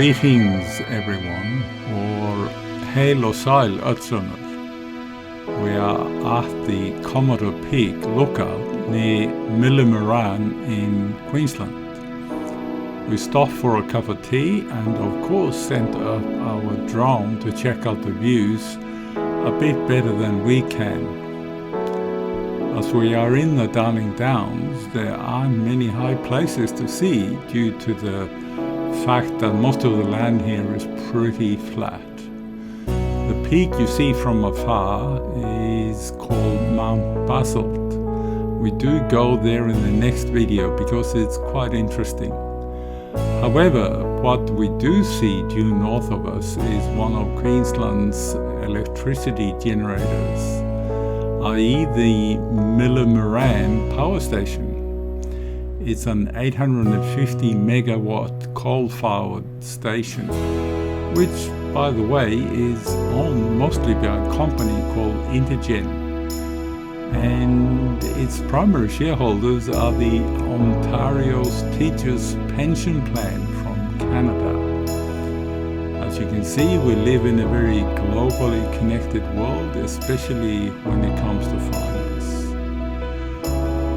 Greetings everyone, or heil og sæl öllsömmur. We are at the Commodore Peak Lookout near Millmerran in Queensland. We stopped for a cup of tea and of course sent up our drone to check out the views a bit better than we can. As we are in the Darling Downs, there aren't many high places to see due to the fact that most of the land here is pretty flat. The peak you see from afar is called Mount Basalt. We do go there in the next video because it's quite interesting. However, what we do see due north of us is one of Queensland's electricity generators, i.e. the Millmerran power station. It's an 850 megawatt coal-fired station, which, by the way, is owned mostly by a company called Intergen, and its primary shareholders are the Ontario's Teachers' Pension Plan from Canada. As you can see, we live in a very globally connected world, especially when it comes to finance.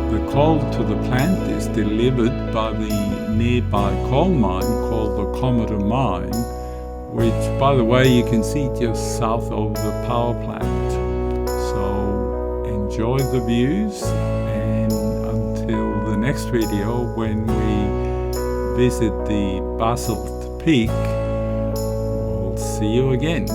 The coal to the plant is delivered by the nearby coal mine called the Commodore mine, which, by the way, you can see just south of the power plant. So enjoy the views, and until the next video when we visit the Basalt Peak, we'll see you again.